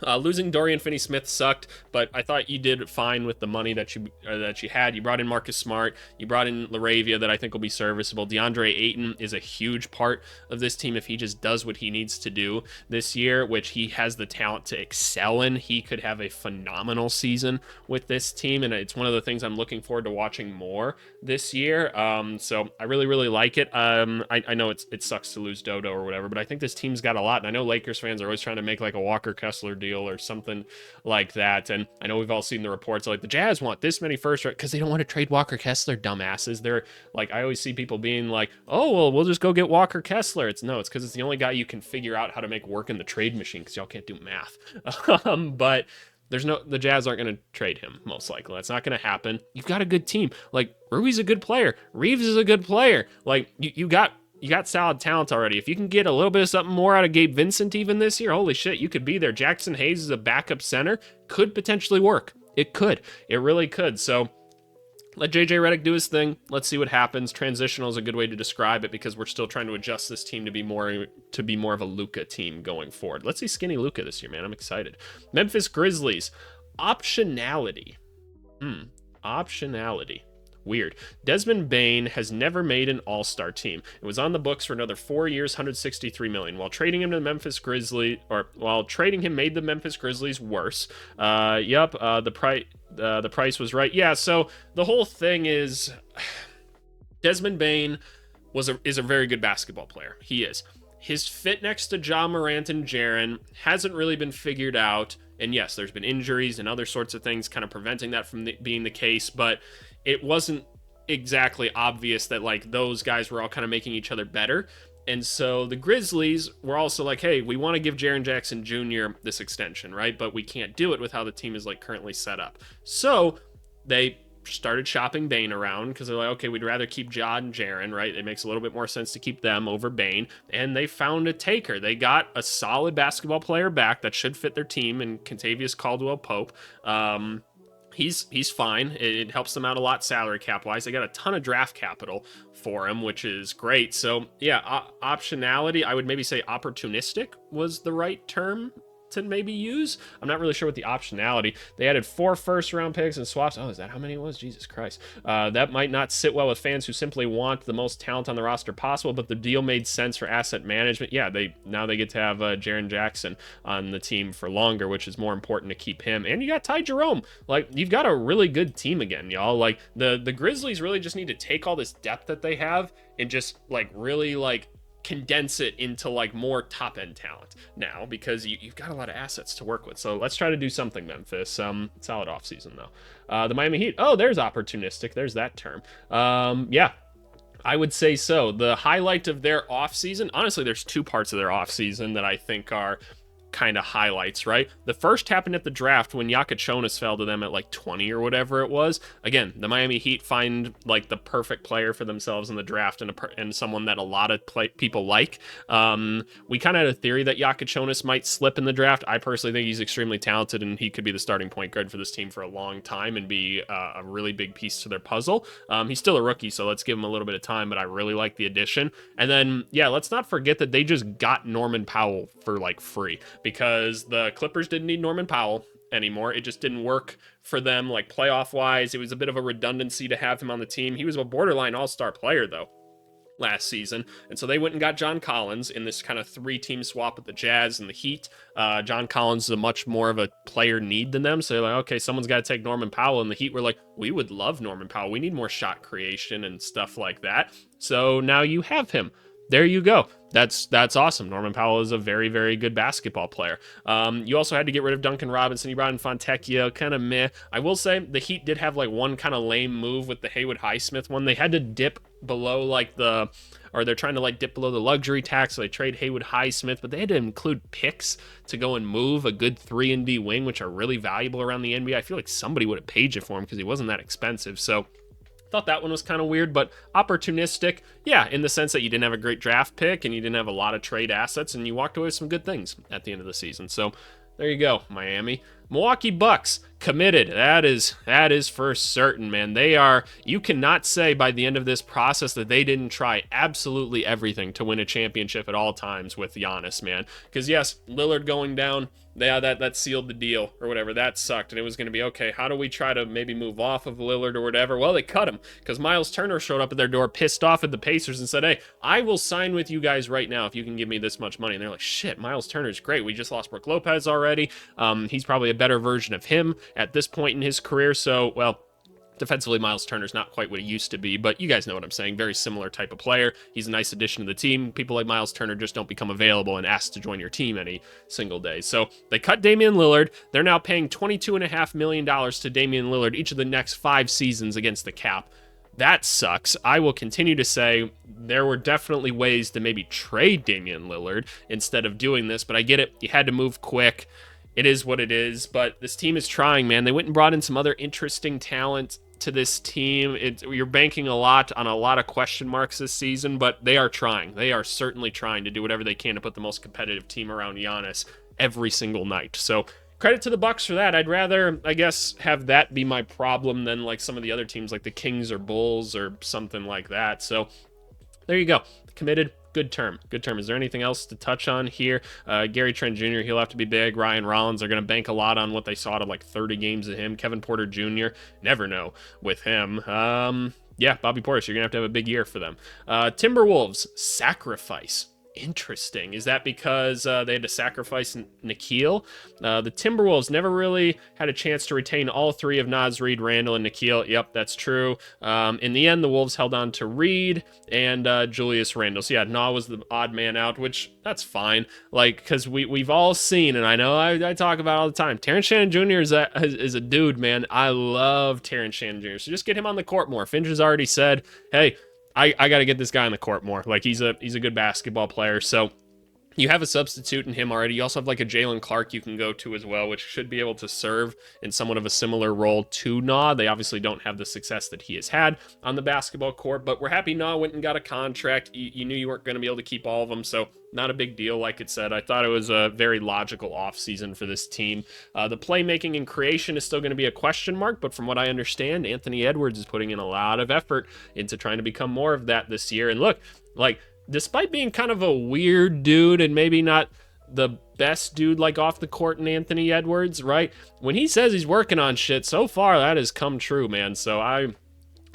Losing Dorian Finney-Smith sucked, but I thought you did fine with the money that you had. You brought in Marcus Smart. You brought in LaRavia that I think will be serviceable. DeAndre Ayton is a huge part of this team if he just does what he needs to do this year, which he has the talent to excel in. He could have a phenomenal season with this team, and it's one of the things I'm looking forward to watching more this year. So I really, really like it. I know it sucks to lose Dodo or whatever, but I think this team's got a lot, and I know Lakers fans are always trying to make like a Walker Kessler deal or something like that. And I know we've all seen the reports like the Jazz want this many first round because they don't want to trade Walker Kessler, dumbasses. They're like, I always see people being like, oh, well, we'll just go get Walker Kessler. It's because it's the only guy you can figure out how to make work in the trade machine because y'all can't do math. But the Jazz aren't going to trade him, most likely. That's not going to happen. You've got a good team. Like, Rui's a good player. Reeves is a good player. Like, you got solid talent already. If you can get a little bit of something more out of Gabe Vincent even this year, holy shit, you could be there. Jackson Hayes is a backup center. Could potentially work. It could. It really could. So let JJ Redick do his thing. Let's see what happens. Transitional is a good way to describe it because we're still trying to adjust this team to be more of a Luka team going forward. Let's see skinny Luka this year, man. I'm excited. Memphis Grizzlies. Optionality. Optionality. Weird. Desmond Bane has never made an all-star team. It was on the books for another 4 years, $163 million. While trading him to the Memphis Grizzlies, made the Memphis Grizzlies worse. The price was right. Yeah, so the whole thing is Desmond Bane is a very good basketball player. He is. His fit next to Ja Morant and Jaren hasn't really been figured out. And yes, there's been injuries and other sorts of things kind of preventing that from being the case, but it wasn't exactly obvious that like those guys were all kind of making each other better. And so the Grizzlies were also like, hey, we want to give Jaren Jackson Jr. this extension, right? But we can't do it with how the team is like currently set up. So they started shopping Bane around because they're like, okay, we'd rather keep Ja and Jaren, right? It makes a little bit more sense to keep them over Bane. And they found a taker. They got a solid basketball player back that should fit their team in Kentavious Caldwell-Pope. He's fine. It helps them out a lot salary cap wise. They got a ton of draft capital for him, which is great. So yeah, optionality, I would maybe say opportunistic was the right term to maybe use. I'm not really sure what the optionality. They added 4 first-round picks and swaps. Oh, is that how many it was? Jesus Christ. That might not sit well with fans who simply want the most talent on the roster possible, but the deal made sense for asset management. Yeah, now they get to have Jaren Jackson on the team for longer, which is more important to keep him. And you got Ty Jerome. Like, you've got a really good team again, y'all. Like, the Grizzlies really just need to take all this depth that they have and just, like, really, like, condense it into like more top-end talent now because you've got a lot of assets to work with. So let's try to do something, Memphis. Solid offseason though. The Miami Heat, there's opportunistic, there's that term. Yeah, I would say so. The highlight of their offseason, honestly, there's 2 parts of their offseason that I think are kind of highlights, right? The first happened at the draft when Jonas fell to them at like 20 or whatever it was. Again, the Miami Heat find like the perfect player for themselves in the draft and someone that a lot of people like. We kind of had a theory that Jonas might slip in the draft. I personally think he's extremely talented and he could be the starting point guard for this team for a long time and be a really big piece to their puzzle. He's still a rookie, so let's give him a little bit of time, but I really like the addition. And then, yeah, let's not forget that they just got Norman Powell for like free, because the Clippers didn't need Norman Powell anymore. It just didn't work for them, like playoff wise. It was a bit of a redundancy to have him on the team. He was a borderline all-star player though last season, and so they went and got John Collins in this kind of 3-team swap with the Jazz and the Heat. John Collins is a much more of a player need than them, so they're like, okay, someone's got to take Norman Powell, and the Heat were like, we would love Norman Powell. We need more shot creation and stuff like that. So now you have him. There you go. That's awesome. Norman Powell is a very, very good basketball player. You also had to get rid of Duncan Robinson. You brought in Fontecchio, kind of meh. I will say the Heat did have like one kind of lame move with the Haywood Highsmith one. They had to dip below like they're trying to like dip below the luxury tax, so they trade Haywood Highsmith, but they had to include picks to go and move a good 3-and-D wing, which are really valuable around the NBA. I feel like somebody would have paid you for him because he wasn't that expensive. So thought that one was kind of weird, but opportunistic, yeah, in the sense that you didn't have a great draft pick and you didn't have a lot of trade assets and you walked away with some good things at the end of the season. So there you go, Miami. Milwaukee Bucks, committed. That is for certain, man. You cannot say by the end of this process that they didn't try absolutely everything to win a championship at all times with Giannis, man. Because yes, Lillard going down, yeah, that sealed the deal or whatever. That sucked, and it was going to be, okay, how do we try to maybe move off of Lillard or whatever? Well, they cut him because Miles Turner showed up at their door pissed off at the Pacers and said, hey, I will sign with you guys right now if you can give me this much money. And they're like, shit, Miles Turner's great. We just lost Brook Lopez already. He's probably a better version of him at this point in his career. So, well, defensively, Miles Turner's not quite what he used to be, but you guys know what I'm saying. Very similar type of player. He's a nice addition to the team. People like Miles Turner just don't become available and asked to join your team any single day. So they cut Damian Lillard. They're now paying $22.5 million to Damian Lillard each of the next 5 seasons against the cap. That sucks. I will continue to say there were definitely ways to maybe trade Damian Lillard instead of doing this, but I get it. You had to move quick. It is what it is, but this team is trying, man. They went and brought in some other interesting talent to this team. You're banking a lot on a lot of question marks this season, but they are trying. They are certainly trying to do whatever they can to put the most competitive team around Giannis every single night. So credit to the Bucks for that. I'd rather, I guess, have that be my problem than like some of the other teams like the Kings or Bulls or something like that. So there you go. Committed. Good term. Good term. Is there anything else to touch on here? Gary Trent Jr., he'll have to be big. Ryan Rollins are going to bank a lot on what they saw to like 30 games of him. Kevin Porter Jr., never know with him. Yeah, Bobby Portis, you're going to have a big year for them. Timberwolves, sacrifice. Interesting. Is that because they had to sacrifice Nikhil? The Timberwolves never really had a chance to retain all three of Naz Reid, Randall, and Nikhil. Yep, that's true. In the end, the Wolves held on to Reid and Julius Randle. So yeah, Na was the odd man out, which that's fine. Like, because we've all seen, and I know I talk about it all the time, Terrence Shannon Jr. is a dude, man. I love Terrence Shannon Jr. So just get him on the court more. Finch has already said, hey, I got to get this guy on the court more. Like, he's a good basketball player. So you have a substitute in him already. You also have like a Jalen Clark you can go to as well, which should be able to serve in somewhat of a similar role to Na. They obviously don't have the success that he has had on the basketball court, but we're happy Na went and got a contract. You knew you weren't going to be able to keep all of them, so not a big deal. Like it said, I thought it was a very logical offseason for this team. The playmaking and creation is still going to be a question mark, but from what I understand, Anthony Edwards is putting in a lot of effort into trying to become more of that this year. And look, like, despite being kind of a weird dude and maybe not the best dude like off the court in Anthony Edwards, right? When he says he's working on shit, so far that has come true, man. So I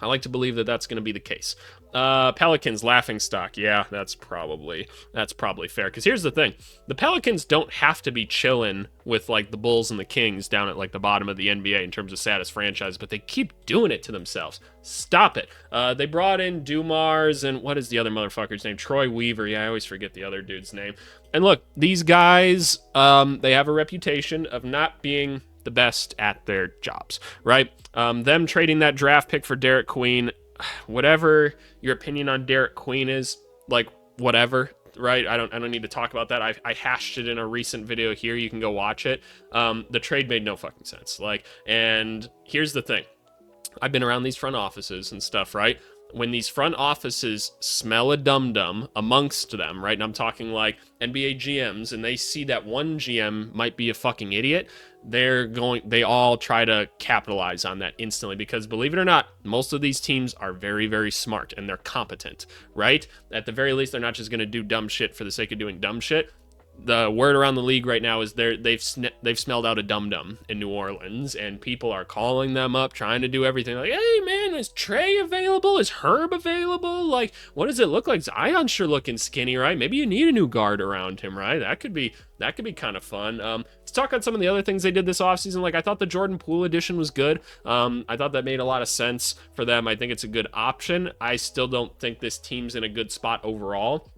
like to believe that that's going to be the case. Pelicans laughingstock. Yeah, that's probably fair. Because here's the thing. The Pelicans don't have to be chilling with like the Bulls and the Kings down at like the bottom of the NBA in terms of saddest franchise, but they keep doing it to themselves. Stop it. They brought in Dumars and what is the other motherfucker's name? Troy Weaver. Yeah, I always forget the other dude's name. And look, these guys, they have a reputation of not being the best at their jobs, right? Them trading that draft pick for Derek Queen, whatever your opinion on Derek Queen is, like, whatever, right? I don't need to talk about that. I hashed it in a recent video here. You can go watch it. The trade made no fucking sense. Like, and here's the thing. I've been around these front offices and stuff, right? When these front offices smell a dum-dum amongst them, right? And I'm talking like NBA GMs, and they see that one GM might be a fucking idiot, they all try to capitalize on that instantly, because believe it or not, most of these teams are very, very smart and they're competent, right? At the very least, they're not just going to do dumb shit for the sake of doing dumb shit. The word around the league right now is they've smelled out a dum-dum in New Orleans, and people are calling them up, trying to do everything. Like, hey, man, is Trey available? Is Herb available? Like, what does it look like? Zion sure looking skinny, right? Maybe you need a new guard around him, right? That could be kind of fun. Let's talk on some of the other things they did this offseason. Like, I thought the Jordan Poole edition was good. I thought that made a lot of sense for them. I think it's a good option. I still don't think this team's in a good spot overall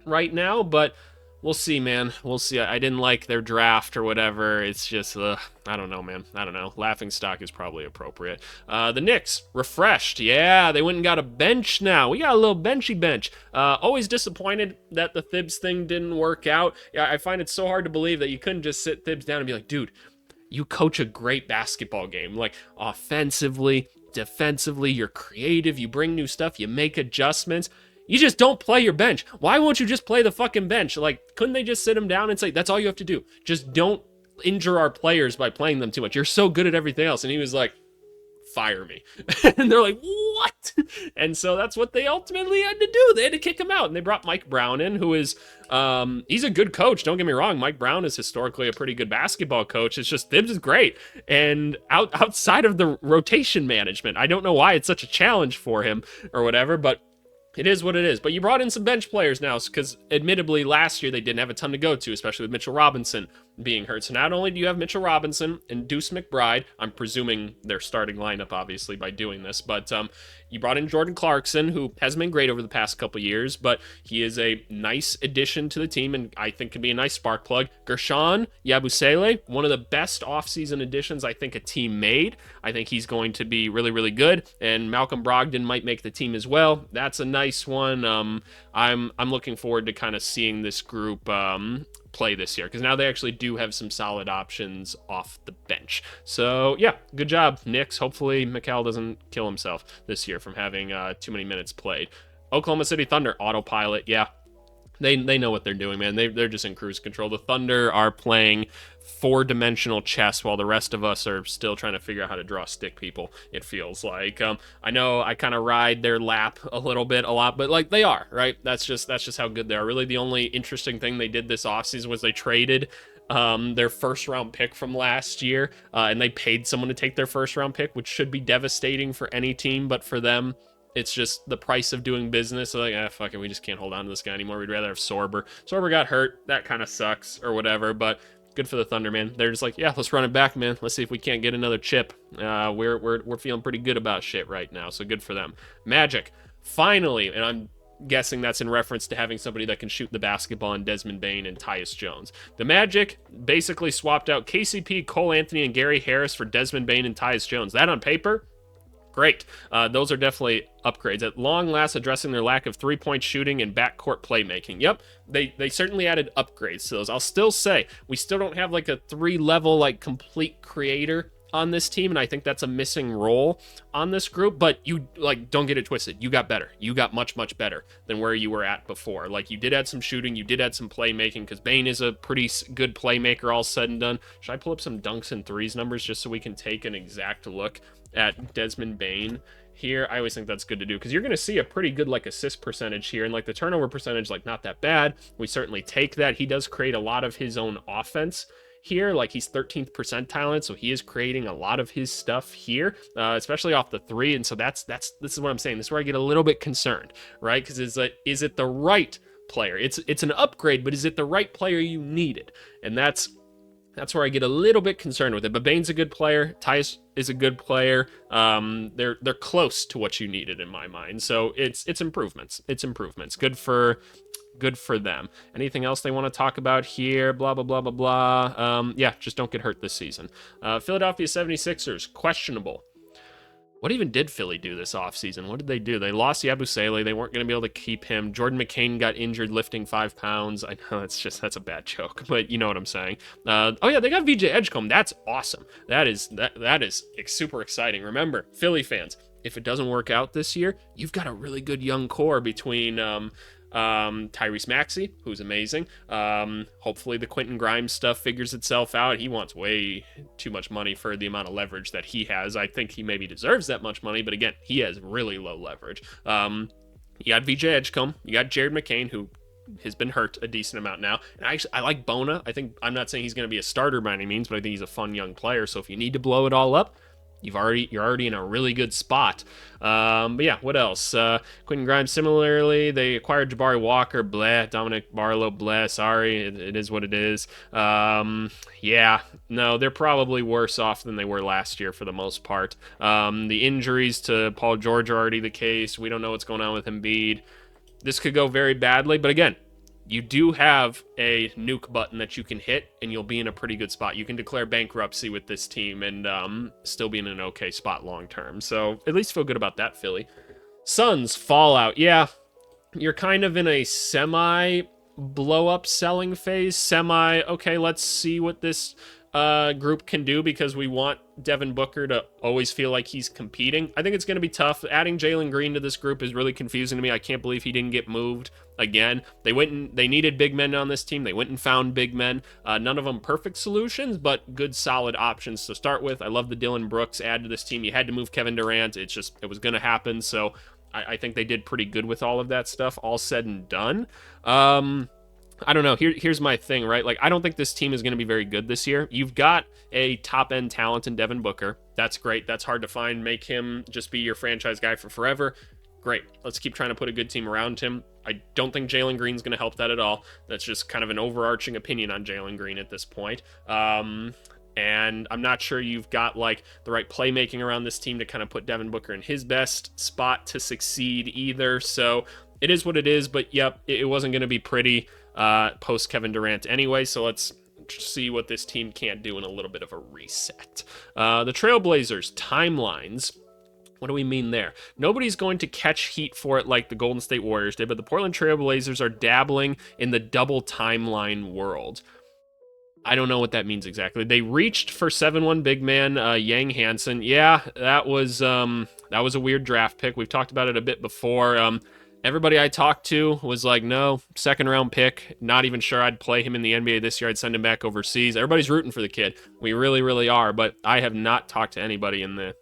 right now, but we'll see, man. We'll see. I didn't like their draft or whatever. It's just, I don't know, man. I don't know. Laughingstock is probably appropriate. The Knicks, refreshed. Yeah, they went and got a bench now. We got a little benchy bench. Always disappointed that the Thibs thing didn't work out. Yeah, I find it so hard to believe that you couldn't just sit Thibs down and be like, dude, you coach a great basketball game. Like, offensively, defensively, you're creative, you bring new stuff, you make adjustments. You just don't play your bench. Why won't you just play the fucking bench? Like, couldn't they just sit him down and say, that's all you have to do? Just don't injure our players by playing them too much. You're so good at everything else. And he was like, fire me. And they're like, what? And so that's what they ultimately had to do. They had to kick him out. And they brought Mike Brown in, who is, he's a good coach. Don't get me wrong. Mike Brown is historically a pretty good basketball coach. It's just Thibs is great. And outside of the rotation management, I don't know why it's such a challenge for him or whatever, but it is what it is. But you brought in some bench players now, because admittedly last year they didn't have a ton to go to, especially with Mitchell Robinson being hurt. So not only do you have Mitchell Robinson and Deuce McBride, I'm presuming their starting lineup obviously by doing this, but you brought in Jordan Clarkson, who hasn't been great over the past couple years, but he is a nice addition to the team and I think can be a nice spark plug. Gershon Yabusele, one of the best offseason additions I think a team made. I think he's going to be really, really good. And Malcolm Brogdon might make the team as well. That's a nice one. I'm looking forward to kind of seeing this group play this year, because now they actually do have some solid options off the bench. So yeah, good job, Knicks. Hopefully Mikal doesn't kill himself this year from having too many minutes played. Oklahoma City Thunder, autopilot. Yeah, they know what they're doing, man. They're just in cruise control. The Thunder are playing four-dimensional chess while the rest of us are still trying to figure out how to draw stick people, it feels like. I know I kind of ride their lap a lot, but like they are, right? That's just how good they are. Really, the only interesting thing they did this offseason was they traded their first round pick from last year, and they paid someone to take their first round pick, which should be devastating for any team, but for them, it's just the price of doing business. So like, fuck it, we just can't hold on to this guy anymore. We'd rather have Sorber. Sorber got hurt. That kind of sucks or whatever, but good for the Thunder, man. They're just like, yeah, let's run it back, man. Let's see if we can't get another chip. We're feeling pretty good about shit right now, so good for them. Magic, finally, and I'm guessing that's in reference to having somebody that can shoot the basketball in Desmond Bane and Tyus Jones. The Magic basically swapped out KCP, Cole Anthony, and Gary Harris for Desmond Bane and Tyus Jones. That on paper, great. Those are definitely upgrades. At long last, addressing their lack of three-point shooting and backcourt playmaking. Yep, they certainly added upgrades to those. I'll still say, we still don't have like a three-level, like, complete creator on this team, and I think that's a missing role on this group, but you, like, don't get it twisted. You got better. You got much, much better than where you were at before. Like, you did add some shooting, you did add some playmaking, because Bane is a pretty good playmaker all said and done. Should I pull up some dunks and threes numbers just so we can take an exact look at Desmond Bane here? I always think that's good to do, because you're going to see a pretty good, like, assist percentage here, and, like, the turnover percentage, like, not that bad. We certainly take that. He does create a lot of his own offense here. Like, he's 13th percentile, so he is creating a lot of his stuff here, especially off the three. And so this is what I'm saying. This is where I get a little bit concerned, right? Because is it the right player? It's an upgrade, but is it the right player you needed? And that's where I get a little bit concerned with it. But Bane's a good player. Tyus is a good player. They're close to what you needed in my mind. So it's improvements. It's improvements. Good for them. Anything else they want to talk about here? Blah, blah, blah, blah, blah. Yeah, just don't get hurt this season. Philadelphia 76ers, questionable. What even did Philly do this offseason? What did they do? They lost Yabusele. They weren't going to be able to keep him. Jordan McCain got injured lifting 5 pounds. I know that's a bad joke, but you know what I'm saying. Oh yeah, they got VJ Edgecombe. That's awesome. That is super exciting. Remember, Philly fans, if it doesn't work out this year, you've got a really good young core between Tyrese Maxey, who's amazing. Hopefully the Quentin Grimes stuff figures itself out. He wants way too much money for the amount of leverage that he has. I think he maybe deserves that much money, but again, he has really low leverage. You got VJ Edgecombe, you got Jared McCain, who has been hurt a decent amount now. And I like Bona. I'm not saying he's going to be a starter by any means, but I think he's a fun young player. So if you need to blow it all up, you're already in a really good spot. But yeah, what else? Quentin Grimes, similarly, they acquired Jabari Walker, bleh. Dominic Barlow, bleh. Sorry, it is what it is. Yeah, no, they're probably worse off than they were last year for the most part. The injuries to Paul George are already the case. We don't know what's going on with Embiid. This could go very badly, but again, you do have a nuke button that you can hit, and you'll be in a pretty good spot. You can declare bankruptcy with this team and still be in an okay spot long term. So at least feel good about that, Philly. Suns, fallout. Yeah, you're kind of in a semi-blow-up selling phase. Okay, let's see what this group can do, because we want Devin Booker to always feel like he's competing. I think it's going to be tough. Adding Jalen Green to this group is really confusing to me. I can't believe he didn't get moved again. They needed big men on this team. They went and found big men. None of them perfect solutions, but good solid options to start with. I love the Dylan Brooks add to this team. You had to move Kevin Durant. It was going to happen. So I think they did pretty good with all of that stuff, all said and done. I don't know. Here's my thing, right? Like, I don't think this team is going to be very good this year. You've got a top-end talent in Devin Booker. That's great. That's hard to find. Make him just be your franchise guy for forever. Great. Let's keep trying to put a good team around him. I don't think Jalen Green's going to help that at all. That's just kind of an overarching opinion on Jalen Green at this point. And I'm not sure you've got, like, the right playmaking around this team to kind of put Devin Booker in his best spot to succeed either. So it is what it is. But, yep, it wasn't going to be pretty post Kevin Durant anyway, so let's see what this team can't do in a little bit of a reset. The Trailblazers timelines. What do we mean there? Nobody's going to catch heat for it like the Golden State Warriors did, but the Portland Trailblazers are dabbling in the double timeline world. I don't know what that means exactly. They reached for 7-1 big man Yang Hansen. Yeah, that was a weird draft pick. We've talked about it a bit before. Everybody I talked to was like, no, second round pick. Not even sure I'd play him in the NBA this year. I'd send him back overseas. Everybody's rooting for the kid. We really, really are. But I have not talked to anybody in the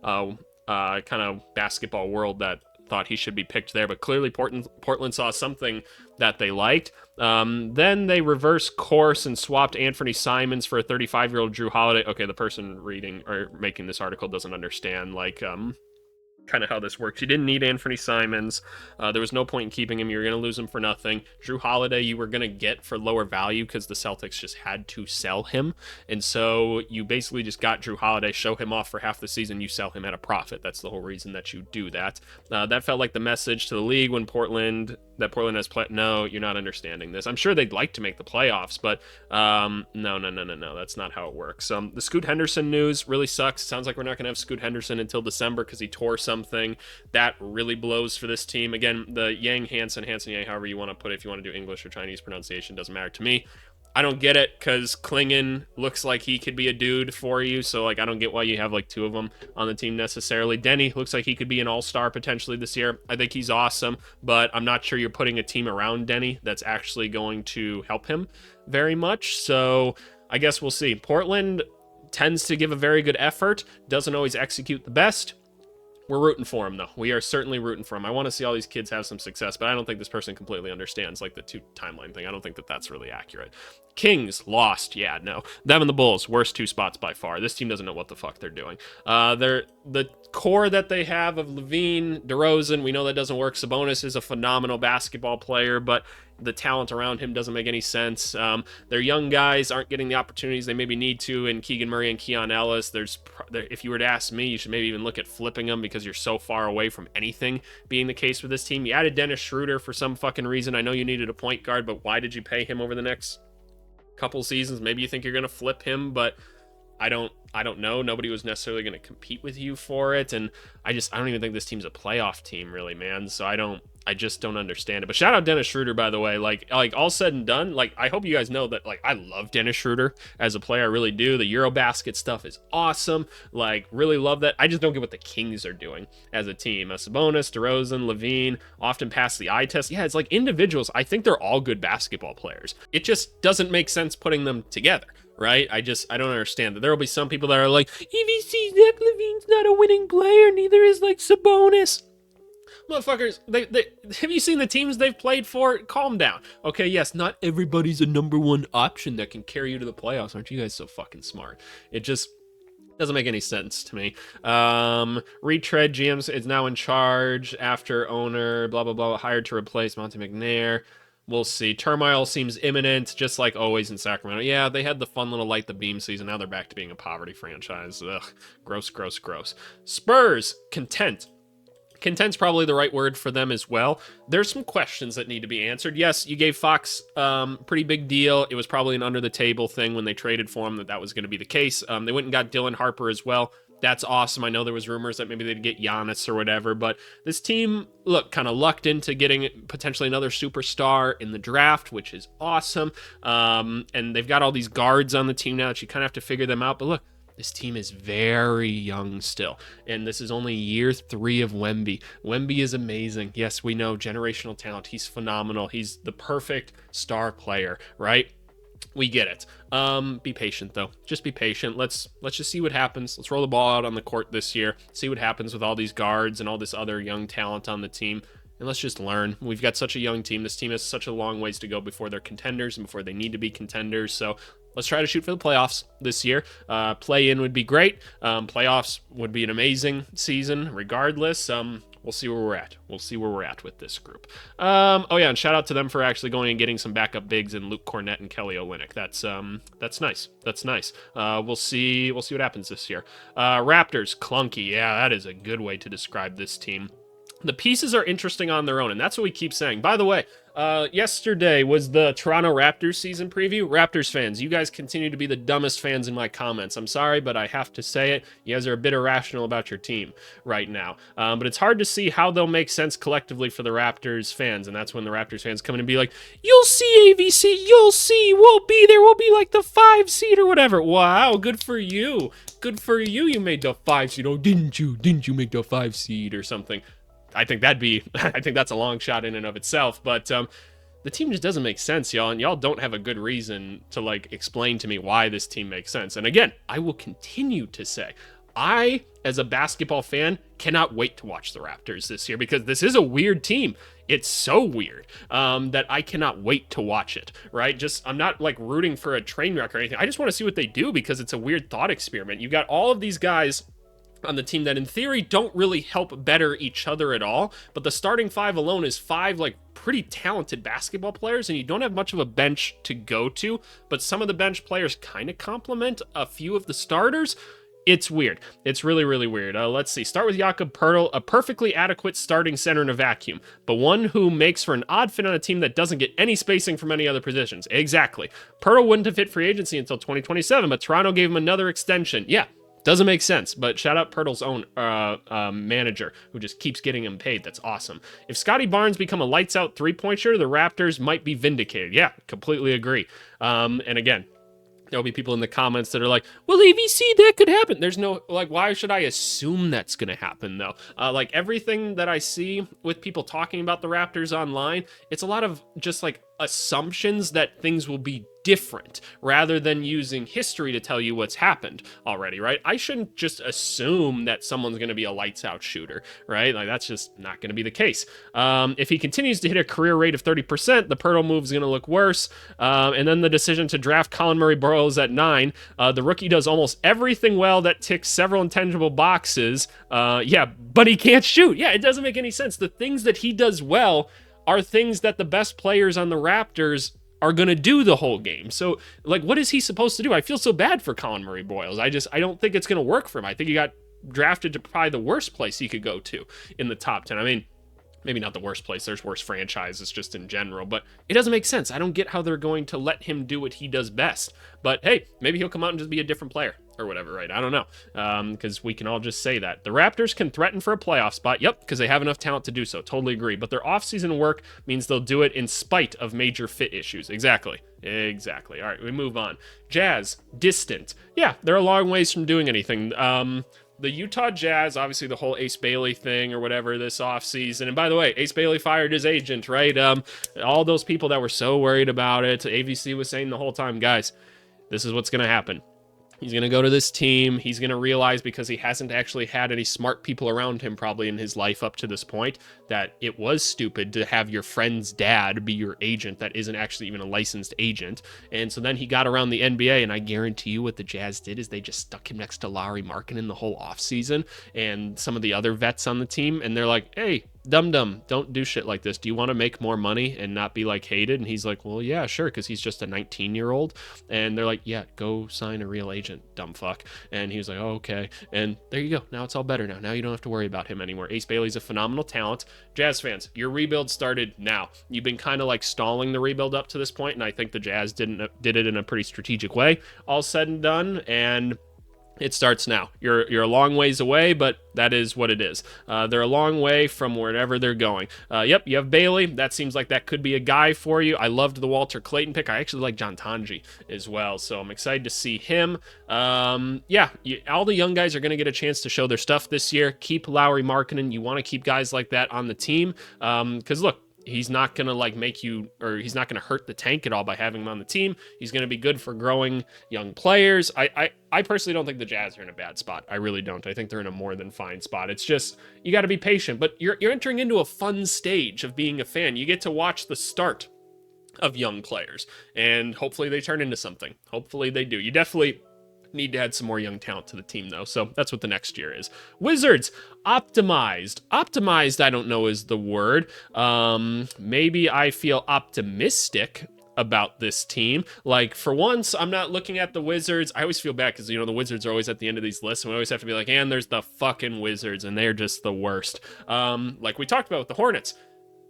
kind of basketball world that thought he should be picked there. But clearly Portland saw something that they liked. Then they reversed course and swapped Anthony Simons for a 35-year-old Drew Holiday. Okay, the person reading or making this article doesn't understand, like, kind of how this works. You didn't need Anthony Simons. There was no point in keeping him. You were going to lose him for nothing. Drew Holiday you were going to get for lower value because the Celtics just had to sell him. And so you basically just got Drew Holiday, show him off for half the season, you sell him at a profit. That's the whole reason that you do that. That felt like the message to the league when Portland has played. No, you're not understanding this. I'm sure they'd like to make the playoffs, but no. That's not how it works. The Scoot Henderson news really sucks. Sounds like we're not going to have Scoot Henderson until December because he tore something. That really blows for this team. Again, the Hansen Yang, however you want to put it, if you want to do English or Chinese pronunciation, doesn't matter to me. I don't get it because Klingon looks like he could be a dude for you. So, like, I don't get why you have, like, two of them on the team necessarily. Denny looks like he could be an all-star potentially this year. I think he's awesome, but I'm not sure you're putting a team around Denny that's actually going to help him very much. So, I guess we'll see. Portland tends to give a very good effort, doesn't always execute the best. We're rooting for him, though. We are certainly rooting for him. I want to see all these kids have some success, but I don't think this person completely understands, like, the two timeline thing. I don't think that that's really accurate. Kings lost. Yeah, no. Them and the Bulls, worst two spots by far. This team doesn't know what the fuck they're doing. The core that they have of Levine, DeRozan, we know that doesn't work. Sabonis is a phenomenal basketball player, but the talent around him doesn't make any sense. Their young guys aren't getting the opportunities they maybe need to in Keegan Murray and Keon Ellis. If you were to ask me, you should maybe even look at flipping them because you're so far away from anything being the case with this team. You added Dennis Schroeder for some fucking reason. I know you needed a point guard, but why did you pay him over the next couple seasons? Maybe you think you're going to flip him, but I don't know. Nobody was necessarily going to compete with you for it, and I don't even think this team's a playoff team, really, man. So I just don't understand it. But shout out Dennis Schroeder, by the way. Like all said and done, like, I hope you guys know that, like, I love Dennis Schroeder as a player. I really do. The Eurobasket stuff is awesome. Like, really love that. I just don't get what the Kings are doing as a team. Sabonis, DeRozan, Levine often pass the eye test. Yeah, it's like individuals. I think they're all good basketball players. It just doesn't make sense putting them together. Right? I don't understand that. There will be some people that are like, EVC, Zach Levine's not a winning player, neither is, like, Sabonis. Motherfuckers, they have you seen the teams they've played for? Calm down. Okay, yes, not everybody's a number one option that can carry you to the playoffs. Aren't you guys so fucking smart? It just doesn't make any sense to me. Retread GMs is now in charge after owner, blah, blah, blah, hired to replace Monte McNair. We'll see. Turmoil seems imminent, just like always in Sacramento. Yeah, they had the fun little light the beam season. Now they're back to being a poverty franchise. Ugh, gross. Spurs, content. Content's probably the right word for them as well. There's some questions that need to be answered. Yes, you gave Fox pretty big deal. It was probably an under-the-table thing when they traded for him that was going to be the case. They went and got Dylan Harper as well. That's awesome. I know there was rumors that maybe they'd get Giannis or whatever, but this team, look, kind of lucked into getting potentially another superstar in the draft, which is awesome. And they've got all these guards on the team now that you kind of have to figure them out. But look, this team is very young still, and this is only year 3 of Wemby. Wemby is amazing. Yes, we know, generational talent. He's phenomenal. He's the perfect star player, right? We get it. Be patient, though. Just be patient. Let's just see what happens. Let's roll the ball out on the court this year. See what happens with all these guards and all this other young talent on the team. And let's just learn. We've got such a young team. This team has such a long ways to go before they're contenders and before they need to be contenders. So let's try to shoot for the playoffs this year. Play-in would be great. Playoffs would be an amazing season regardless. We'll see where we're at. We'll see where we're at with this group. Oh yeah, and shout out to them for actually going and getting some backup bigs in Luke Cornett and Kelly Olynyk. That's nice. That's nice. We'll see what happens this year. Raptors, clunky. Yeah, that is a good way to describe this team. The pieces are interesting on their own, and that's what we keep saying. By the way, yesterday was the Toronto Raptors season preview. Raptors fans, you guys continue to be the dumbest fans in my comments. I'm sorry, but I have to say it. You guys are a bit irrational about your team right now. But it's hard to see how they'll make sense collectively for the Raptors fans, and that's when the Raptors fans come in and be like, you'll see, AVC, you'll see, we'll be there, we'll be like the 5 seed or whatever. Wow, good for you. Good for you, you made the 5 seed. Oh, didn't you make the 5 seed or something? I think that'd be, I think that's a long shot in and of itself. But the team just doesn't make sense, y'all, and y'all don't have a good reason to like explain to me why this team makes sense. And again, I will continue to say, I, as a basketball fan, cannot wait to watch the Raptors this year because this is a weird team. It's so weird that I cannot wait to watch it, right? Just, I'm not like rooting for a train wreck or anything. I just want to see what they do because it's a weird thought experiment. You got all of these guys on the team that in theory don't really help better each other at all, but the starting five alone is five like pretty talented basketball players, and you don't have much of a bench to go to, but some of the bench players kind of complement a few of the starters. It's weird. It's really, really weird. Let's see. Start with Jakob Poeltl, a perfectly adequate starting center in a vacuum, but one who makes for an odd fit on a team that doesn't get any spacing from any other positions. Exactly. Poeltl wouldn't have hit free agency until 2027, but Toronto gave him another extension. Yeah, doesn't make sense, but shout out Poeltl's own manager, who just keeps getting him paid. That's awesome. If Scotty Barnes become a lights-out three-point shooter, the Raptors might be vindicated. Yeah, completely agree. And again, there'll be people in the comments that are like, well, ABC, that could happen. There's no, like, why should I assume that's going to happen, though? Like, everything that I see with people talking about the Raptors online, it's a lot of just, like, assumptions that things will be different rather than using history to tell you what's happened already, right? I shouldn't just assume that someone's going to be a lights out shooter, right? Like, that's just not going to be the case. If he continues to hit a career rate of 30%, the Poeltl move is going to look worse. And then the decision to draft Colin Murray-Boyles at 9. The rookie does almost everything well that ticks several intangible boxes. Yeah, but he can't shoot. Yeah, it doesn't make any sense. The things that he does well are things that the best players on the Raptors are going to do the whole game. So, like, what is he supposed to do? I feel so bad for Colin Murray-Boyles. I don't think it's going to work for him. I think he got drafted to probably the worst place he could go to in the top 10. I mean, maybe not the worst place. There's worse franchises just in general, but it doesn't make sense. I don't get how they're going to let him do what he does best. But hey, maybe he'll come out and just be a different player or whatever, right? I don't know, because we can all just say that. The Raptors can threaten for a playoff spot, yep, because they have enough talent to do so, totally agree, but their offseason work means they'll do it in spite of major fit issues. Exactly. All right, we move on. Jazz, distant. Yeah, they're a long ways from doing anything. The Utah Jazz, obviously the whole Ace Bailey thing or whatever this offseason. And by the way, Ace Bailey fired his agent, right? All those people that were so worried about it, ABC was saying the whole time, guys, this is what's going to happen. He's going to go to this team. He's going to realize, because he hasn't actually had any smart people around him probably in his life up to this point, that it was stupid to have your friend's dad be your agent that isn't actually even a licensed agent. And so then he got around the NBA, and I guarantee you what the Jazz did is they just stuck him next to Lauri Markkanen the whole offseason and some of the other vets on the team. And they're like, hey, dum-dum, don't do shit like this. Do you want to make more money and not be like hated? And he's like, well, yeah, sure, because he's just a 19-year-old. And they're like, yeah, go sign a real agent, dumb fuck. And he was like, oh, okay. And there you go. Now it's all better now. Now you don't have to worry about him anymore. Ace Bailey's a phenomenal talent. Jazz fans, your rebuild started now. You've been kind of like stalling the rebuild up to this point, and I think the Jazz did it in a pretty strategic way. All said and done, and it starts now. You're a long ways away, but that is what it is. They're a long way from wherever they're going. Yep, you have Bailey. That seems like that could be a guy for you. I loved the Walter Clayton pick. I actually like John Tanji as well, so I'm excited to see him. Yeah, all the young guys are going to get a chance to show their stuff this year. Keep Lauri Markkanen. You want to keep guys like that on the team, because look, he's not going to like make you, or he's not going to hurt the tank at all by having him on the team. He's going to be good for growing young players. I personally don't think the Jazz are in a bad spot. I really don't. I think they're in a more than fine spot. It's just, you got to be patient, but you're entering into a fun stage of being a fan. You get to watch the start of young players, and hopefully they turn into something. Hopefully they do. You definitely need to add some more young talent to the team, though, so that's what the next year is. Wizards, optimized. Optimized, I don't know is the word. Maybe I feel optimistic about this team. Like, for once, I'm not looking at the Wizards. I always feel bad because, the Wizards are always at the end of these lists, and we always have to be like, and there's the fucking Wizards, and they're just the worst. Like we talked about with the Hornets,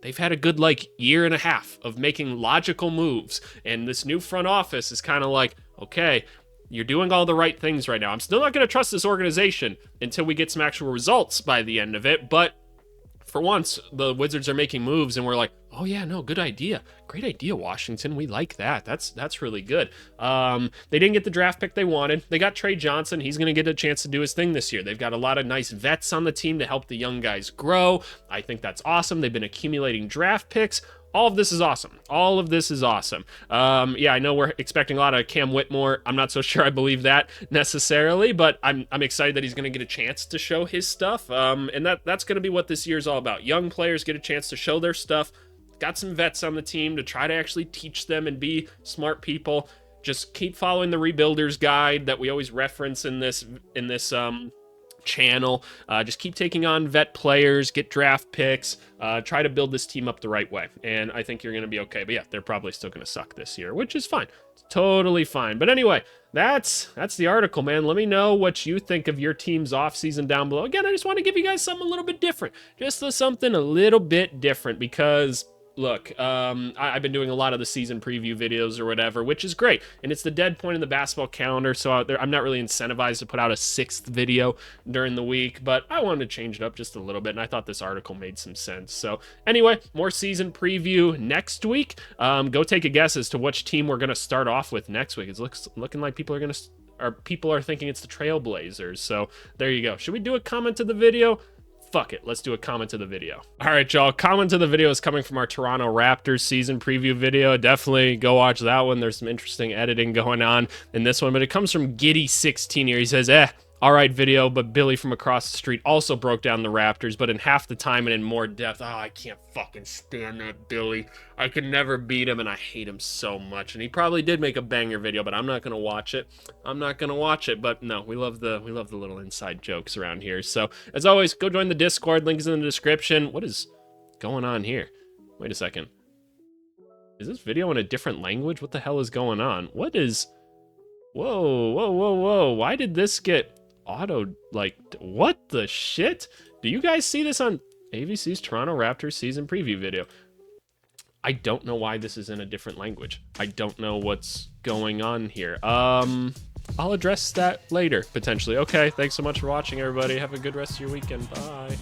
they've had a good, year and a half of making logical moves, and this new front office is kind of like, okay, you're doing all the right things right now. I'm still not going to trust this organization until we get some actual results by the end of it, but for once, the Wizards are making moves, and we're like, Oh yeah, no, good idea. Great idea, Washington. We like that. That's really good. They didn't get the draft pick they wanted. They got Trey Johnson. He's going to get a chance to do his thing this year. They've got a lot of nice vets on the team to help the young guys grow. I think that's awesome. They've been accumulating draft picks. All of this is awesome. All of this is awesome. Yeah, I know we're expecting a lot of Cam Whitmore. I'm not so sure I believe that necessarily, but I'm excited that he's going to get a chance to show his stuff. And that's going to be what this year's all about. Young players get a chance to show their stuff. Got some vets on the team to try to actually teach them and be smart people. Just keep following the Rebuilder's Guide that we always reference in this channel. Just keep taking on vet players, get draft picks, try to build this team up the right way, and I think you're going to be okay. But yeah, they're probably still going to suck this year, which is fine. It's totally fine. But anyway, that's the article, man. Let me know what you think of your team's offseason down below. Again, I just want to give you guys something a little bit different, just something a little bit different, because look, I've been doing a lot of the season preview videos or whatever, which is great. And it's the dead point in the basketball calendar, so I'm not really incentivized to put out a 6th video during the week, but I wanted to change it up just a little bit, and I thought this article made some sense. So anyway, more season preview next week. Go take a guess as to which team we're going to start off with next week. It's looking like people are thinking it's the Trailblazers. So there you go. Should we do a comment to the video? Fuck it, let's do a comment to the video. All right, y'all, comment to the video is coming from our Toronto Raptors season preview video. Definitely go watch that one. There's some interesting editing going on in this one, but it comes from Giddy16 here. He says, all right video, but Billy from across the street also broke down the Raptors, but in half the time and in more depth. Oh, I can't fucking stand that Billy. I could never beat him, and I hate him so much. And he probably did make a banger video, but I'm not gonna watch it. I'm not gonna watch it. But no, we love the little inside jokes around here. So as always, go join the Discord. Link is in the description. What is going on here? Wait a second. Is this video in a different language? What the hell is going on? What is? Whoa, whoa, whoa, whoa! Why did this get auto, like, what the shit? Do you guys see this on AVC's Toronto Raptors season preview video? I don't know why this is in a different language. I don't know what's going on here. I'll address that later, potentially. Okay, thanks so much for watching, everybody. Have a good rest of your weekend. Bye.